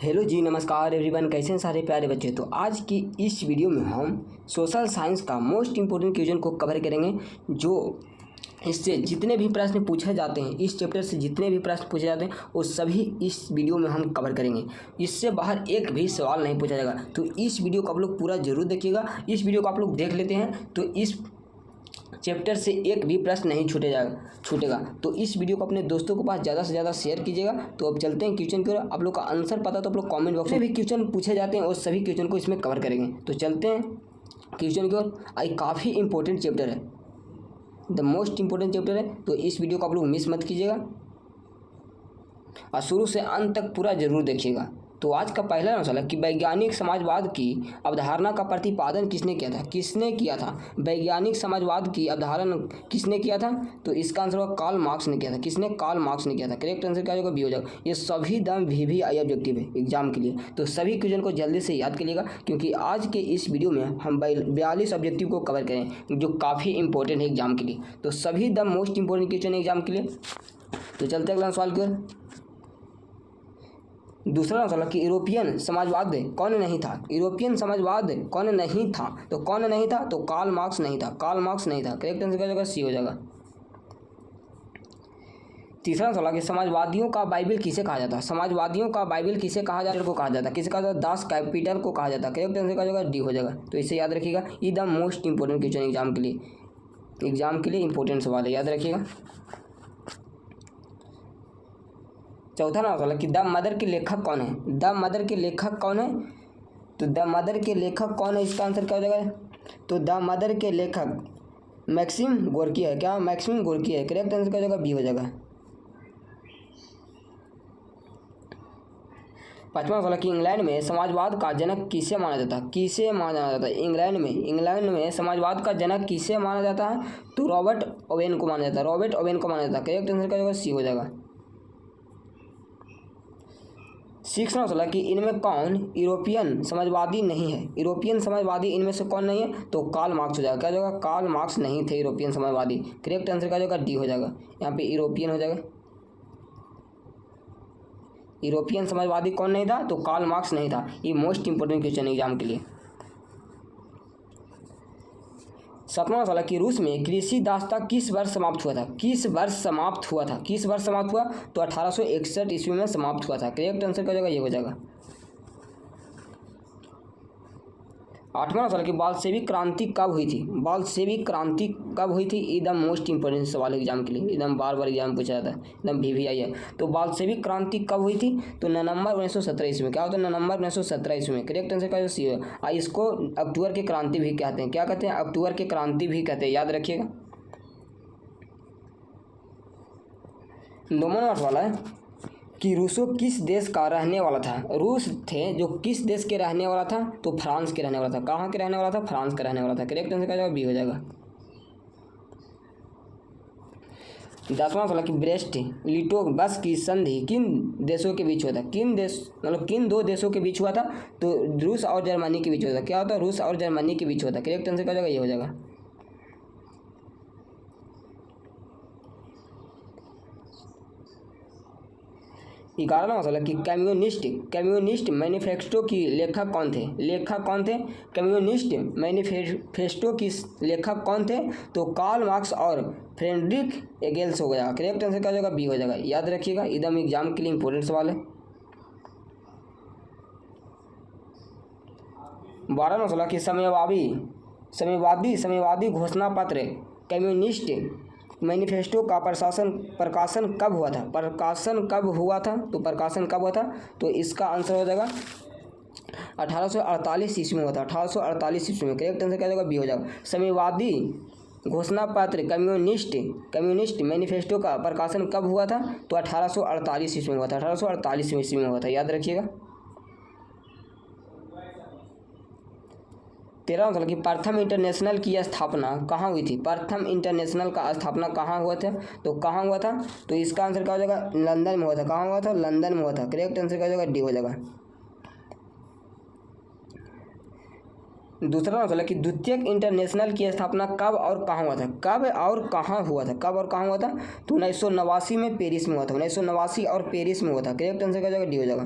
Hello जी, नमस्कार everyone. कैसे हैं सारे प्यारे बच्चे। तो आज की इस वीडियो में हम सोशल साइंस का मोस्ट इम्पोर्टेंट क्वेश्चन को कवर करेंगे, जो इससे जितने भी प्रश्न पूछे जाते हैं, इस चैप्टर से जितने भी प्रश्न पूछे जाते हैं वो सभी इस वीडियो में हम कवर करेंगे। इससे बाहर एक भी सवाल नहीं पूछा जाएगा। तो इस वीडियो को आप लोग पूरा जरूर देखिएगा। इस वीडियो को आप लोग देख लेते हैं तो इस चैप्टर से एक भी प्रश्न नहीं छूटेगा। तो इस वीडियो को अपने दोस्तों के पास ज़्यादा से ज़्यादा शेयर कीजिएगा। तो अब चलते हैं क्वेश्चन की ओर। आप लोग का आंसर पता तो आप लोग कमेंट बॉक्स में भी क्वेश्चन पूछे जाते हैं और सभी क्वेश्चन को इसमें कवर करेंगे। तो चलते हैं क्वेश्चन की ओर। काफ़ी इंपॉर्टेंट चैप्टर है, द मोस्ट इंपॉर्टेंट चैप्टर है। तो इस वीडियो को आप लोग मिस मत कीजिएगा और शुरू से अंत तक पूरा जरूर देखिएगा। तो आज का पहला मसला कि वैज्ञानिक समाजवाद की अवधारणा का प्रतिपादन किसने किया था। वैज्ञानिक समाजवाद की अवधारणा किसने किया था? तो इसका आंसर होगा कार्ल मार्क्स ने किया था। किसने? कार्ल मार्क्स ने किया था। करेक्ट आंसर क्या होगा? बी हो जाएगा। ये सभी दम VVI ऑब्जेक्टिव है एग्जाम के लिए। तो सभी क्वेश्चन को जल्दी से याद करिएगा, क्योंकि आज के इस वीडियो में हम 42 ऑब्जेक्टिव को कवर करें, जो काफ़ी इंपॉर्टेंट है एग्जाम के लिए। तो सभी द मोस्ट इंपॉर्टेंट क्वेश्चन है एग्जाम के लिए। तो चलते हैं अगला सवाल की ओर। दूसरा सवाल कि यूरोपियन समाजवाद कौन नहीं था? यूरोपियन समाजवाद कौन नहीं था? तो कौन नहीं था? तो कार्ल मार्क्स नहीं था। कार्ल मार्क्स नहीं था। करेक्ट आंसर क्या हो जाएगा? सी हो जाएगा। तीसरा सवाल कि समाजवादियों का बाइबल किसे कहा जाता है? समाजवादियों का बाइबल किसे कहा जाता है? को कहा जाता है। किसे कहा जाता है? दास कैपिटल को कहा जाता है। करेक्ट आंसर क्या हो जाएगा? डी हो जाएगा। तो इसे याद रखिएगा। ये the most important question exam के लिए इंपॉर्टेंट सवाल है, याद रखिएगा। चौथा सवाल कि द मदर के लेखक कौन है? द मदर के लेखक कौन है? तो द मदर के लेखक कौन है, इसका आंसर क्या हो जाएगा? तो द मदर के लेखक मैक्सिम गोर्की है। क्या? मैक्सिम गोर्की है। करेक्ट आंसर क्या हो जाएगा? बी हो जाएगा। पांचवा सवाल कि इंग्लैंड में समाजवाद का जनक किसे माना जाता है? किसे माना जाता है? इंग्लैंड में समाजवाद का जनक किसे माना जाता है? तो रॉबर्ट ओवेन को माना जाता है। रॉबर्ट ओवेन को माना जाता है। करेक्ट आंसर क्या हो जाएगा? सी हो जाएगा। सिक्सवां सवाल कि इनमें कौन यूरोपियन समाजवादी नहीं है? यूरोपियन समाजवादी इनमें से कौन नहीं है? तो कार्ल मार्क्स हो जाएगा। क्या हो जाएगा? कार्ल मार्क्स नहीं थे यूरोपियन समाजवादी। करेक्ट आंसर क्या हो जाएगा? डी हो जाएगा। यहाँ पे यूरोपियन हो जाएगा। यूरोपियन समाजवादी कौन नहीं था? तो कार्ल मार्क्स नहीं था। ये मोस्ट इंपोर्टेंट क्वेश्चन एग्जाम के लिए। सातवां सवाल कि रूस में कृषि दासता किस वर्ष समाप्त हुआ था? किस वर्ष समाप्त हुआ? तो 1861 ईस्वी में समाप्त हुआ था। करेक्ट आंसर क्या हो जाएगा? ये हो जाएगा। आठवां सवाल कि बाल्शेविक क्रांति कब हुई थी? बाल्शेविक क्रांति कब हुई थी? एकदम मोस्ट इंपोर्टेंट सवाल एग्जाम के लिए, एकदम बार एग्जाम में पूछा जाता है, एकदम VVI है। तो बाल्शेविक क्रांति कब हुई थी? तो नवंबर 1917 ईस्वी में। क्या होता है? नवंबर 1917 ईस्वी में। करेक्ट आंसर क्या सी है। इसको अक्टूबर की क्रांति भी कहते हैं। क्या कहते हैं? अक्टूबर की क्रांति भी कहते हैं, याद रखिएगा। 9वां सवाल है कि रूसो किस देश का रहने वाला था? रूस थे जो किस देश के रहने वाला था? तो फ्रांस के रहने वाला था। कहाँ के रहने वाला था? फ्रांस का रहने वाला था। करेक्ट आंसर क्या जाएगा? बी हो जाएगा। 10वां सवाल कि ब्रेस्ट लिटो बस की संधि किन देशों के बीच हुआ था? किन दो देशों के बीच हुआ था? तो रूस और जर्मनी के बीच हुआ था। क्या होता है? रूस और जर्मनी के बीच हुआ था। करेक्ट आंसर क्या हो जाएगा? ये हो जाएगा। 11वां सवाल कि कम्युनिस्ट मैनिफेस्टो की लेखक कौन थे? कम्युनिस्ट मैनिफेस्टो की लेखक कौन थे? तो कार्ल मार्क्स और फ्रेडरिक एंगेल्स हो गया। करेक्ट आंसर क्या हो जाएगा? बी हो जाएगा। याद रखिएगा, एकदम एग्जाम के लिए इंपॉर्टेंट सवाल है। 12वां सवाल कि समयवादी घोषणा पत्र कम्युनिस्ट मैनिफेस्टो का प्रकाशन कब हुआ था? तो प्रकाशन कब हुआ था? तो इसका आंसर हो जाएगा 1848 ईस्वी में हुआ था। 1848 ईस्वी में। करेक्ट आंसर क्या हो जाएगा? बी हो जाएगा। समयवादी घोषणा पत्र कम्युनिस्ट मैनिफेस्टो का प्रकाशन कब हुआ था? तो 1848 ईस्वी में हुआ था। 1848 ईस्वी में हुआ था, याद रखिएगा। 13वां सवाल कि प्रथम इंटरनेशनल की स्थापना कहाँ हुई थी? प्रथम इंटरनेशनल का स्थापना कहाँ हुआ था? तो कहाँ हुआ था? तो इसका आंसर क्या हो जाएगा? लंदन में हुआ था। कहाँ हुआ था? लंदन में हुआ था। करेक्ट आंसर क्या हो जाएगा? डी हो जाएगा। दूसरा सवाल कि द्वितीयक इंटरनेशनल की स्थापना कब और कहाँ हुआ था? तो 1989 में पेरिस में हुआ था। 1989 और पेरिस में हुआ था। करेक्ट आंसर क्या हो जाएगा? डी हो जाएगा।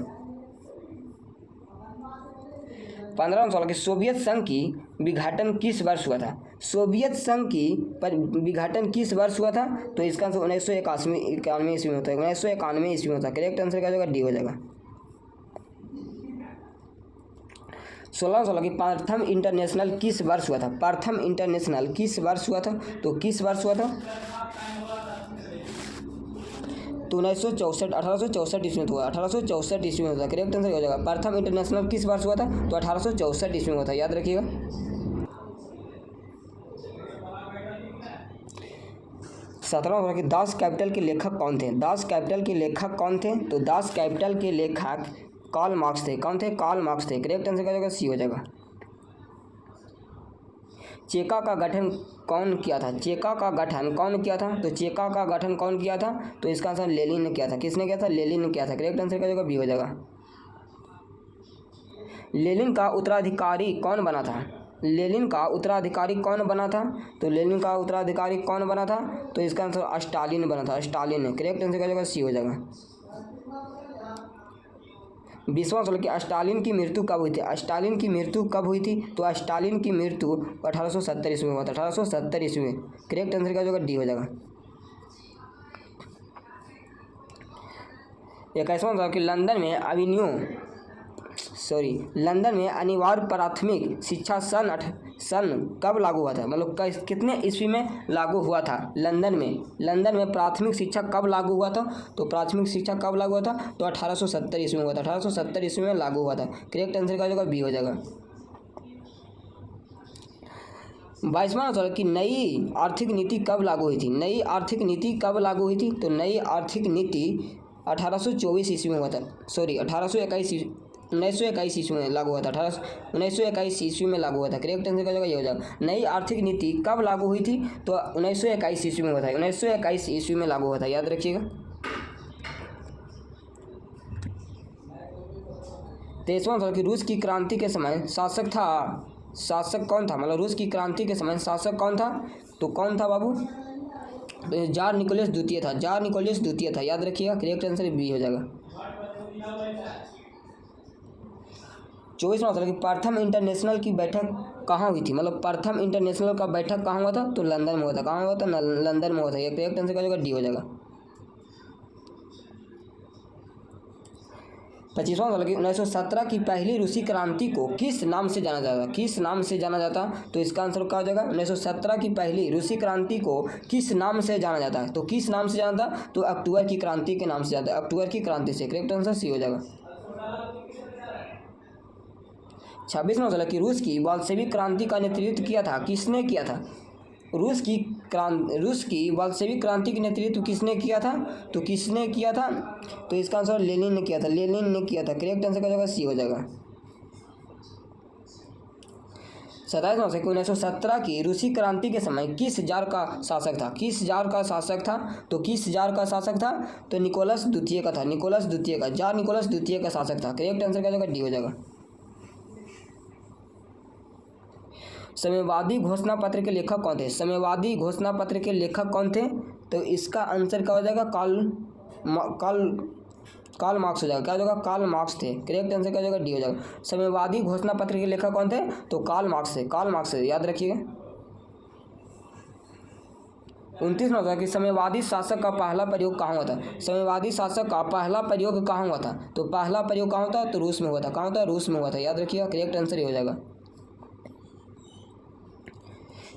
15वां सवाल कि सोवियत संघ की विघटन किस वर्ष हुआ था? सोवियत संघ की पर विघटन किस वर्ष हुआ था? तो इसका आंसर 1991 ईस्वी में होता है। 1991 ईस्वी में होता है। करेक्ट आंसर क्या हो जाएगा? डी हो जाएगा। 16वां सवाल कि प्रथम इंटरनेशनल किस वर्ष हुआ था? प्रथम इंटरनेशनल किस वर्ष हुआ था? तो किस वर्ष हुआ था? तो 1964 1864 ईस्वी में हुआ। 1864 ईस्वी में होता है। करेक्ट आंसर हो जाएगा। प्रथम इंटरनेशनल किस वर्ष हुआ था? तो 1864 ईस्वी में हुआ था। याद रखिएगा। 17वां सवाल कि दास कैपिटल के लेखक कौन थे? दास कैपिटल के लेखक कौन थे? तो दास कैपिटल के लेखक कार्ल मार्क्स थे। कौन थे? कार्ल मार्क्स थे। करेक्ट आंसर क्या हो जाएगा? सी हो जाएगा। चेका का गठन कौन किया था? चेका का गठन कौन किया था? तो चेका का गठन कौन किया था? तो इसका आंसर लेनिन ने किया था। किसने किया था? लेनिन ने किया था। करेक्ट आंसर क्या हो जाएगा? बी हो जाएगा। लेनिन का उत्तराधिकारी कौन बना था? लेनिन का उत्तराधिकारी कौन बना था? तो लेनिन का उत्तराधिकारी कौन बना था? तो इसका आंसर स्टालिन बना था। स्टालिन ने। करेक्ट आंसर क्या हो जाएगा? सी हो जाएगा। 20वां सवाल कि स्टालिन की मृत्यु कब हुई थी? स्टालिन की मृत्यु कब हुई थी? तो स्टालिन की मृत्यु 1870 ईस्वी में हुआ था। 1870 ईस्वी में। करेक्ट आंसर क्या हो जाएगा? डी हो जाएगा। 21वां सवाल कि लंदन में अनिवार्य प्राथमिक शिक्षा सन कब लागू हुआ था? मतलब कितने ईस्वी में लागू हुआ था? लंदन में प्राथमिक शिक्षा कब लागू हुआ था? तो प्राथमिक शिक्षा कब लागू हुआ था? तो 1870 ईस्वी में हुआ था। 1870 ईस्वी में लागू हुआ था। करेक्ट आंसर क्या हो जाएगा? बी हो जाएगा। 22वां सवाल कि नई आर्थिक नीति कब लागू हुई थी? नई आर्थिक नीति कब लागू हुई थी? तो नई आर्थिक नीति 1824 ईस्वी में हुआ था। 1921 ईस्वी में लागू हुआ था। 1921 ईस्वी में लागू हुआ था। करेक्ट आंसर क्या हो जाएगा? ये हो जाएगा। नई आर्थिक नीति कब लागू हुई थी? तो 1921 ईस्वी में हुआ था। 1921 ईस्वी में लागू हुआ था। याद रखिएगा। 23वां सवाल कि रूस की क्रांति के समय शासक कौन था? मतलब रूस की क्रांति के समय शासक कौन था? तो कौन था बाबू? जार निकोलस द्वितीय था। जार निकोलस द्वितीय था। याद रखिएगा। करेक्ट आंसर बी हो जाएगा। 24वां सवाल कि प्रथम इंटरनेशनल की बैठक कहाँ हुई थी? मतलब प्रथम इंटरनेशनल का बैठक कहाँ हुआ था? तो लंदन में हुआ था। कहाँ हुआ था? लंदन में हुआ था। ये करेक्ट आंसर क्या हो जाएगा? डी हो जाएगा। 25वां सवाल कि 1917 की पहली रूसी क्रांति को किस नाम से जाना जाता? किस नाम से जाना जाता? तो इसका आंसर क्या हो जाएगा? 1917 की पहली रूसी क्रांति को किस नाम से जाना जाता है? तो किस नाम से जाना था? तो अक्टूबर की क्रांति के नाम से जाता है। अक्टूबर की क्रांति से। करेक्ट आंसर सी हो जाएगा। 26वां सवाल कि रूस की बोल्शेविक क्रांति का नेतृत्व किया था? किसने किया था? रूस की बोल्शेविक क्रांति का नेतृत्व किसने किया था? तो किसने किया था? तो इसका आंसर लेनिन ने किया था। लेनिन ने किया था। करेक्ट आंसर क्या हो जाएगा? सी हो जाएगा। 27वां सवाल 1917 की रूसी क्रांति के समय किस जार का शासक था? किस जार का शासक था? तो किस जार का शासक था? तो निकोलस द्वितीय का था। निकोलस द्वितीय का। जार निकोलस द्वितीय का शासक था। करेक्ट आंसर क्या हो जाएगा? डी हो जाएगा। साम्यवादी घोषणा पत्र के लेखक कौन थे? साम्यवादी घोषणा पत्र के लेखक कौन थे? तो इसका आंसर क्या हो जाएगा? कार्ल मार्क्स हो जाएगा। क्या हो जाएगा? कार्ल मार्क्स थे। करेक्ट आंसर क्या हो जाएगा? डी हो जाएगा। साम्यवादी घोषणा पत्र के लेखक कौन थे? तो कार्ल मार्क्स थे। कार्ल मार्क्स थे। याद रखिएगा। 29वां सवाल कि साम्यवादी शासक का पहला प्रयोग कहाँ हुआ था? साम्यवादी शासक का पहला प्रयोग कहाँ हुआ था? तो पहला प्रयोग कहाँ होता? तो रूस में हुआ था। कहाँ होता? रूस में हुआ था। याद रखिएगा। करेक्ट आंसर ये हो जाएगा।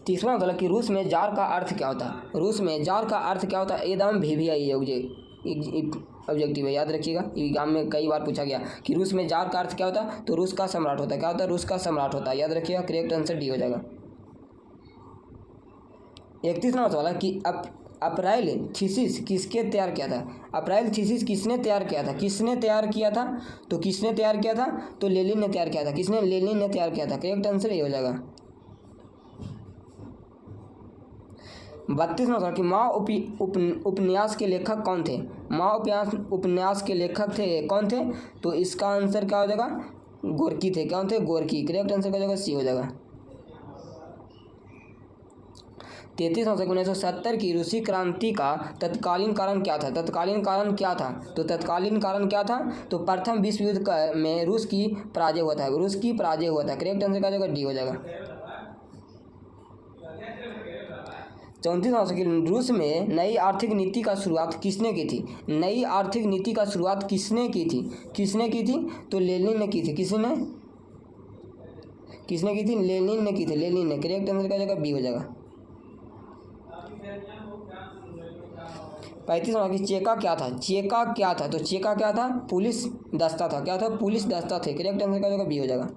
30वां सवाल कि रूस में जार का अर्थ क्या होता है? रूस में जार का अर्थ क्या होता है? एकदम VVI ऑब्जेक्टिव है। याद रखिएगा। एग्जाम में कई बार पूछा गया कि रूस में जार का अर्थ क्या होता है? तो रूस का सम्राट होता है। क्या होता है? रूस का सम्राट होता है। याद रखिएगा। करेक्ट आंसर डी हो जाएगा। 31वां सवाल कि अप्रैल थीसिस किसके तैयार किया था? अप्रैल थीसिस किसने तैयार किया था? किसने तैयार किया था? तो किसने तैयार किया था? तो लेनिन ने तैयार किया था। किसने? लेनिन ने तैयार किया था। करेक्ट आंसर ये हो जाएगा। 32वां सवाल कि माँ उपन्यास के लेखक कौन थे? माँ उपन्यास के लेखक थे कौन थे? तो इसका आंसर क्या हो जाएगा? गोर्की थे। कौन थे? गोर्की। करेक्ट आंसर क्या हो जाएगा? सी हो जाएगा। 33 नवंबर 1970 की रूसी क्रांति का तत्कालीन कारण क्या था? तत्कालीन कारण क्या था? तो तत्कालीन कारण क्या था? तो प्रथम विश्व युद्ध में रूस की पराजय हुआ था। रूस की पराजय हुआ था। करेक्ट आंसर क्या हो जाएगा? डी हो जाएगा। 34 नवंबर की रूस में नई आर्थिक नीति का शुरुआत किसने की थी? नई आर्थिक नीति का शुरुआत किसने की थी? किसने की थी? तो लेनिन ने की थी। किसने की थी? लेनिन ने की थी। लेनिन ने। करेक्ट आंसर क्या हो जाएगा? बी हो जाएगा। 35 नंबर की चेका क्या था? चेका क्या था? तो चेका क्या था? पुलिस दस्ता था। क्या था? पुलिस दस्ता थे। करेक्ट आंसर क्या हो जाएगा? बी हो जाएगा।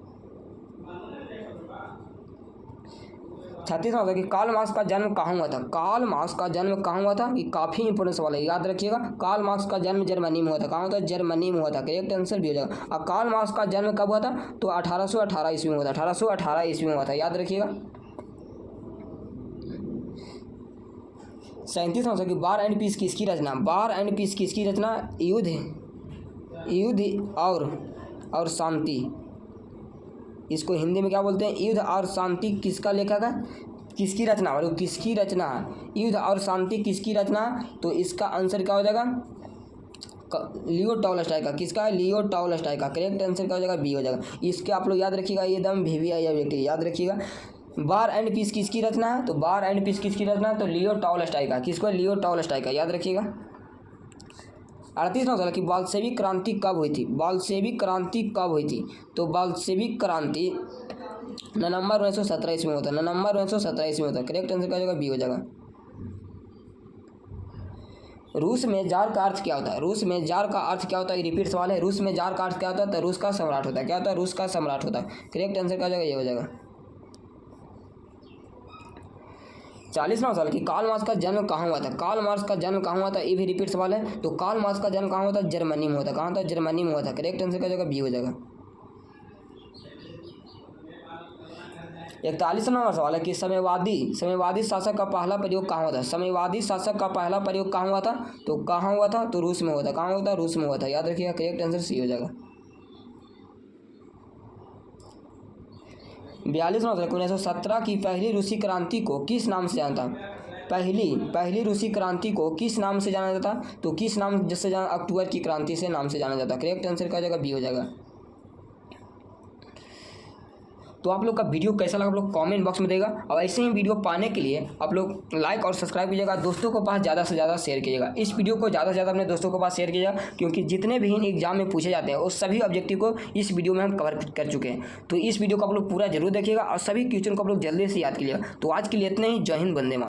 36 नंबर की कार्ल मार्क्स का जन्म कहाँ हुआ था? कार्ल मार्क्स का जन्म कहाँ हुआ था? ये काफ़ी इंपॉर्टेंट सवाल है, याद रखिएगा। कार्ल मार्क्स का जन्म जर्मनी में हुआ था। कहाँ हुआ था? जर्मनी में हुआ था। करेक्ट आंसर भी हो जाएगा। और कार्ल मार्क्स का जन्म कब हुआ था? तो 1818 ईस्वी में हुआ था। 1818 ईस्वी में हुआ था, याद रखिएगा। 37 नंबर की वार एंड पीस किसकी रचना? वार एंड पीस किसकी रचना? युद्ध और शांति। इसको हिंदी में क्या बोलते हैं? युद्ध और शांति किसका लेखक है? किसकी रचना? और किसकी रचना? युद्ध और शांति किसकी रचना? तो इसका आंसर क्या हो जाएगा? लियो टॉलस्टॉय का। किसका है? लियो टॉलस्टॉय का। करेक्ट आंसर क्या हो जाएगा? बी हो जाएगा। इसके आप लोग याद रखिएगा, ये एकदम VVIP याद रखिएगा। वार एंड पीस किसकी रचना है? तो वार एंड पीस किसकी रचना? तो लियो टॉलस्टॉय का। किसको? लियो टॉलस्टॉय का, याद रखिएगा। 38 नंबर की बाल्शेविक क्रांति कब हुई थी? बाल्शेविक क्रांति कब हुई थी? तो बाल्शेविक क्रांति नवंबर 1917 ईस्वी में होता है। नवंबर 1917 ईस्वी में होता है। करेक्ट आंसर क्या हो जाएगा? बी हो जाएगा। रूस में जार का अर्थ क्या होता है? रूस में जार का अर्थ क्या होता है? रिपीट सवाल है। रूस में जार का अर्थ क्या होता है? तो रूस का सम्राट होता है। क्या होता है? रूस का सम्राट होता है। करेक्ट आंसर क्या हो जाएगा? ये हो जाएगा। 40 नंबर की कार्ल मार्क्स का जन्म कहाँ हुआ था? कार्ल मार्क्स का जन्म कहाँ हुआ था? ये भी रिपीट सवाल है। तो कार्ल मार्क्स का जन्म कहाँ हुआ था? जर्मनी में हुआ था। कहाँ था? जर्मनी में हुआ था। करेक्ट आंसर क्या हो जाएगा? बी हो जाएगा। 41 नंबर सवाल है कि साम्यवादी शासक का पहला प्रयोग कहाँ हुआ था? साम्यवादी शासक का पहला प्रयोग कहाँ हुआ था? तो कहाँ हुआ था? तो रूस में हुआ था। कहाँ हुआ था? रूस में हुआ था, याद रखिएगा। करेक्ट आंसर सी हो जाएगा। 42 नंबर 1917 की पहली रूसी क्रांति को किस नाम से जाना था? पहली रूसी क्रांति को किस नाम से जाना जाता? तो किस नाम जिससे जाना? अक्टूबर की क्रांति से नाम से जाना जाता। करेक्ट आंसर क्या हो जाएगा? बी हो जाएगा। तो आप लोग का वीडियो कैसा लगा आप लोग कमेंट बॉक्स में देगा। और ऐसे ही वीडियो पाने के लिए आप लोग लाइक और सब्सक्राइब कीजिएगा। दोस्तों को पास ज़्यादा से ज़्यादा शेयर कीजिएगा। इस वीडियो को ज़्यादा से ज़्यादा अपने दोस्तों के पास शेयर कीजिएगा, क्योंकि जितने भी एग्जाम में पूछे जाते हैं वो सभी ऑब्जेक्टिव को इस वीडियो में हम कवर कर चुके हैं। तो इस वीडियो को आप लोग पूरा जरूर देखिएगा और सभी क्वेश्चन को आप लोग जल्दी से याद कीजिएगा। तो आज के लिए इतने ही। जय हिंद, वंदे मातरम।